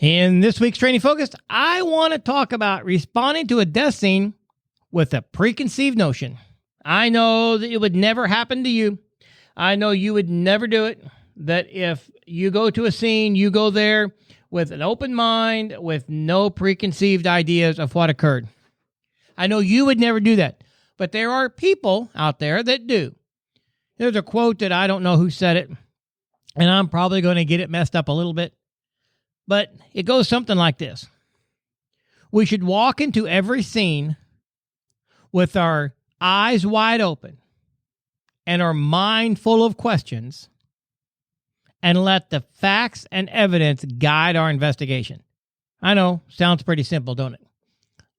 In this week's Training Focused, I want to talk about responding to a death scene with a preconceived notion. I know that it would never happen to you. I know you would never do it. That if you go to a scene, you go there with an open mind, with no preconceived ideas of what occurred. I know you would never do that. But there are people out there that do. There's a quote that I don't know who said it, and I'm probably going to get it messed up a little bit. But it goes something like this. We should walk into every scene with our eyes wide open and our mind full of questions and let the facts and evidence guide our investigation. I know, sounds pretty simple, don't it?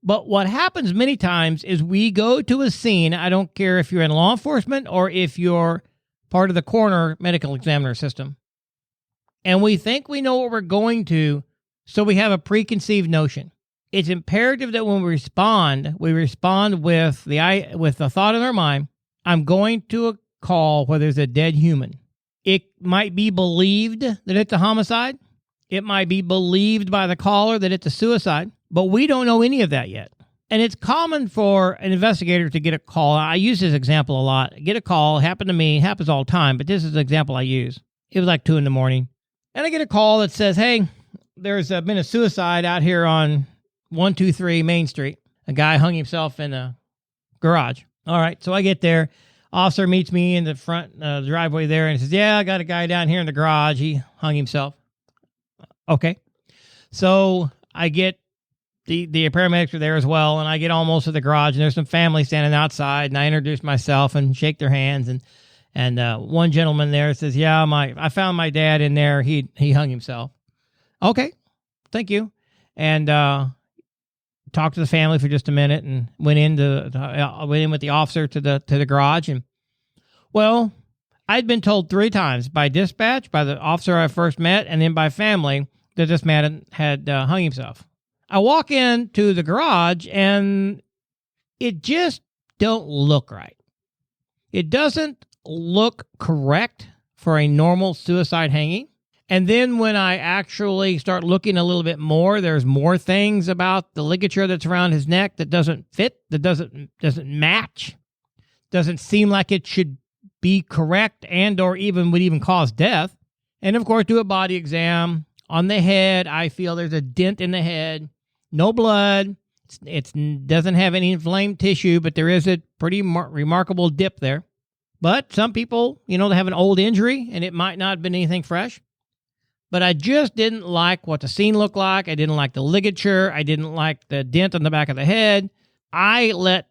But what happens many times is we go to a scene, I don't care if you're in law enforcement or if you're part of the coroner medical examiner system, and we think we know what we're going to, so we have a preconceived notion. It's imperative that when we respond with the thought in our mind, I'm going to a call where there's a dead human. It might be believed that it's a homicide. It might be believed by the caller that it's a suicide, but we don't know any of that yet. And it's common for an investigator to get a call. I use this example a lot. Get a call, happened to me, happens all the time, but this is an example I use. It was like 2 a.m. And I get a call that says, hey, there's been a suicide out here on 123 Main Street. A guy hung himself in a garage. All right, so I get there. Officer meets me in the front driveway there and says, yeah, I got a guy down here in the garage. He hung himself. Okay. So I get the paramedics are there as well, and I get almost to the garage, and there's some family standing outside, and I introduce myself and shake their hands, and one gentleman there says, yeah, I found my dad in there. He hung himself. Okay, thank you. And talked to the family for just a minute and went in with the officer to the garage. And, well, I'd been told 3 times by dispatch, by the officer I first met, and then by family that this man had hung himself. I walk into the garage, and it just don't look right. It doesn't look correct for a normal suicide hanging. And then when I actually start looking a little bit more, there's more things about the ligature that's around his neck that doesn't fit, that doesn't match, doesn't seem like it should be correct and or even would even cause death. And of course, do a body exam on the head. I feel there's a dent in the head, no blood. It doesn't have any inflamed tissue, but there is a pretty remarkable dip there. But some people, they have an old injury, and it might not have been anything fresh. But I just didn't like what the scene looked like. I didn't like the ligature. I didn't like the dent on the back of the head. I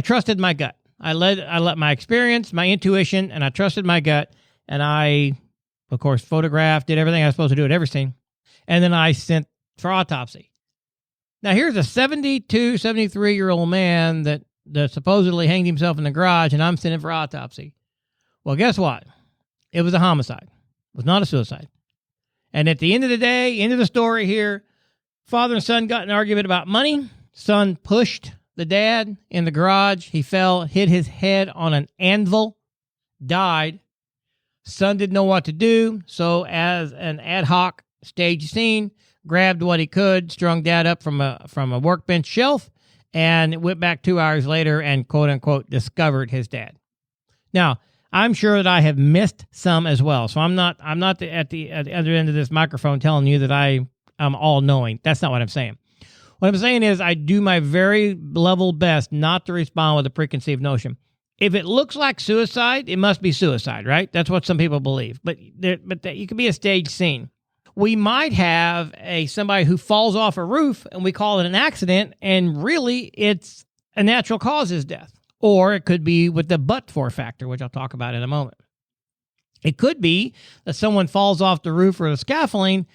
trusted my gut. I let my experience, my intuition, and I trusted my gut. And I, of course, photographed, did everything I was supposed to do at every scene. And then I sent for autopsy. Now, here's a 72, 73-year-old man that supposedly hanged himself in the garage, and I'm sending for autopsy. Well, guess what? It was a homicide. It was not a suicide. And at the end of the day, end of the story here, father and son got in an argument about money. Son pushed the dad in the garage. He fell, hit his head on an anvil, died. Son didn't know what to do, so as an ad hoc stage scene, grabbed what he could, strung dad up from a workbench shelf, and went back 2 hours later and quote-unquote discovered his dad. Now, I'm sure that I have missed some as well. So I'm not at the other end of this microphone telling you that I'm all-knowing. That's not what I'm saying. What I'm saying is I do my very level best not to respond with a preconceived notion. If it looks like suicide, it must be suicide, right? That's what some people believe. But it could be a staged scene. We might have somebody who falls off a roof, and we call it an accident, and really it's a natural causes death. Or it could be with the but-for factor, which I'll talk about in a moment. It could be that someone falls off the roof or the scaffolding,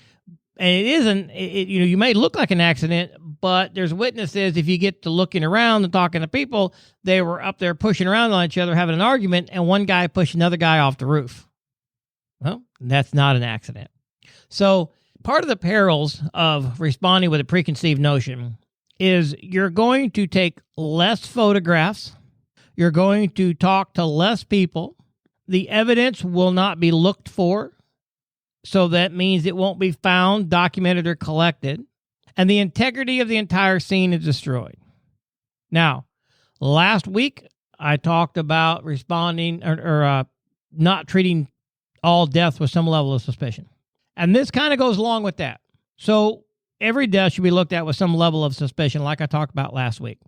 and it isn't. You may look like an accident, but there's witnesses. If you get to looking around and talking to people, they were up there pushing around on each other, having an argument, and one guy pushed another guy off the roof. Well, that's not an accident. So part of the perils of responding with a preconceived notion is you're going to take less photographs. You're going to talk to less people. The evidence will not be looked for. So that means it won't be found, documented, or collected. And the integrity of the entire scene is destroyed. Now, last week, I talked about responding or not treating all deaths with some level of suspicion. And this kind of goes along with that. So every death should be looked at with some level of suspicion, like I talked about last week.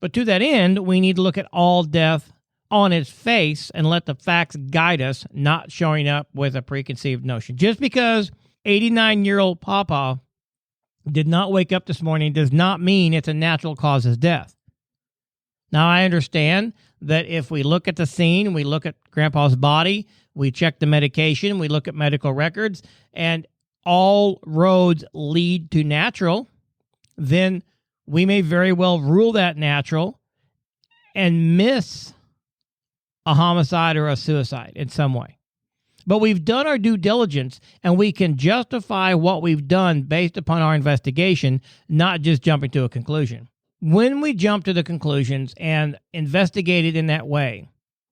But to that end, we need to look at all death on its face and let the facts guide us, not showing up with a preconceived notion. Just because 89-year-old Papa did not wake up this morning does not mean it's a natural cause of death. Now, I understand that if we look at the scene, we look at Grandpa's body, we check the medication, we look at medical records, and all roads lead to natural, then we may very well rule that natural and miss a homicide or a suicide in some way. But we've done our due diligence, and we can justify what we've done based upon our investigation, not just jumping to a conclusion. When we jump to the conclusions and investigate it in that way,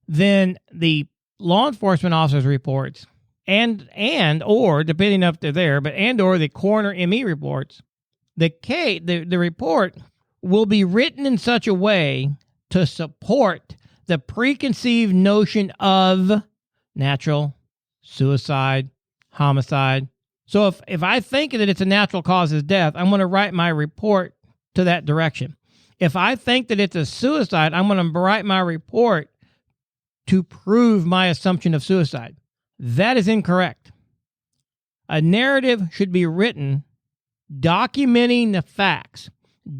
then the law enforcement officer's reports and or depending if they're there, but and or the coroner ME reports, the report will be written in such a way to support the preconceived notion of natural, suicide, homicide. So if I think that it's a natural cause of death, I'm going to write my report to that direction. If I think that it's a suicide, I'm going to write my report to prove my assumption of suicide. That is incorrect. A narrative should be written documenting the facts,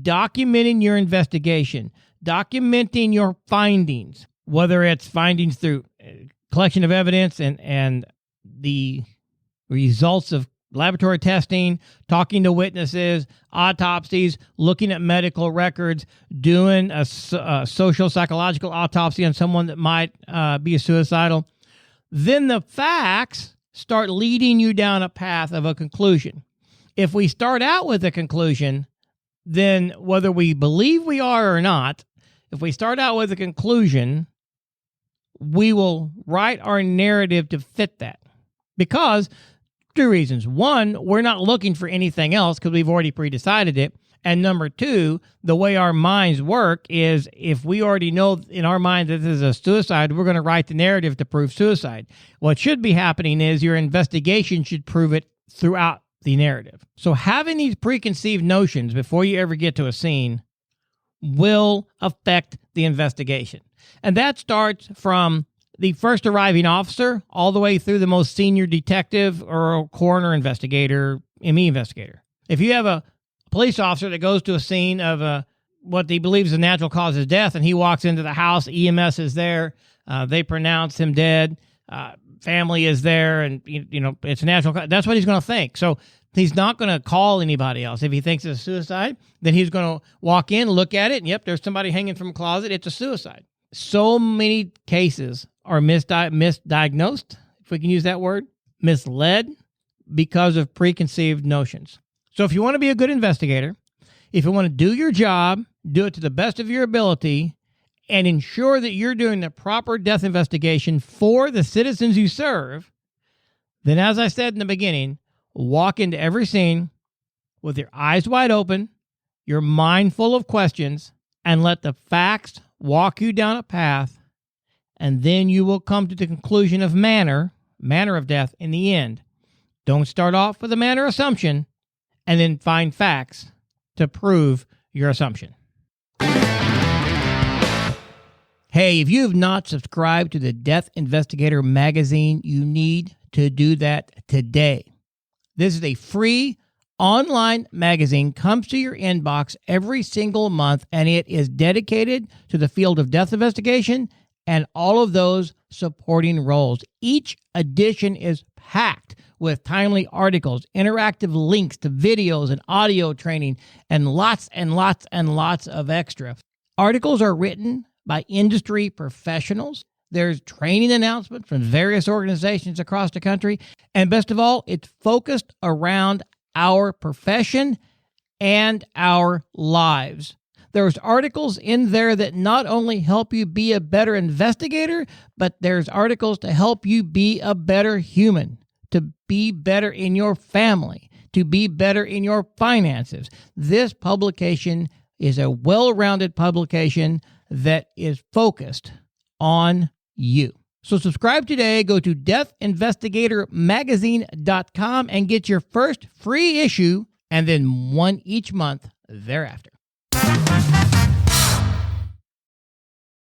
documenting your investigation, documenting your findings, whether it's findings through collection of evidence and the results of laboratory testing, talking to witnesses, autopsies, looking at medical records, doing a social psychological autopsy on someone that might be suicidal. Then the facts start leading you down a path of a conclusion. If we start out with a conclusion, then whether we believe we are or not, if we start out with a conclusion, we will write our narrative to fit that. Because two reasons. One, we're not looking for anything else because we've already pre-decided it. And number two, the way our minds work is if we already know in our mind that this is a suicide, we're going to write the narrative to prove suicide. What should be happening is your investigation should prove it throughout the narrative. So having these preconceived notions before you ever get to a scene will affect the investigation. And that starts from the first arriving officer all the way through the most senior detective or coroner investigator, ME investigator. If you have a police officer that goes to a scene of what he believes is a natural cause of death and he walks into the house, EMS is there, they pronounce him dead, family is there, and it's a natural cause, that's what he's going to think. So he's not going to call anybody else. If he thinks it's a suicide, then he's going to walk in, look at it, and yep, there's somebody hanging from a closet, it's a suicide. So many cases are misdiagnosed, if we can use that word, misled because of preconceived notions. So if you want to be a good investigator, if you want to do your job, do it to the best of your ability, and ensure that you're doing the proper death investigation for the citizens you serve, then as I said in the beginning, walk into every scene with your eyes wide open, your mind full of questions, and let the facts walk you down a path, and then you will come to the conclusion of manner of death in the end. Don't start off with a manner assumption and then find facts to prove your assumption. Hey, if you have not subscribed to the Death Investigator magazine, you need to do that today. This is a free online magazine, comes to your inbox every single month, and it is dedicated to the field of death investigation and all of those supporting roles. Each edition is packed with timely articles, interactive links to videos and audio training, and lots of extra. Articles are written by industry professionals. There's training announcements from various organizations across the country. And best of all, it's focused around our profession and our lives. There's articles in there that not only help you be a better investigator, but there's articles to help you be a better human, to be better in your family, to be better in your finances. This publication is a well-rounded publication that is focused on you. So subscribe today. Go to deathinvestigatormagazine.com and get your first free issue and then one each month thereafter.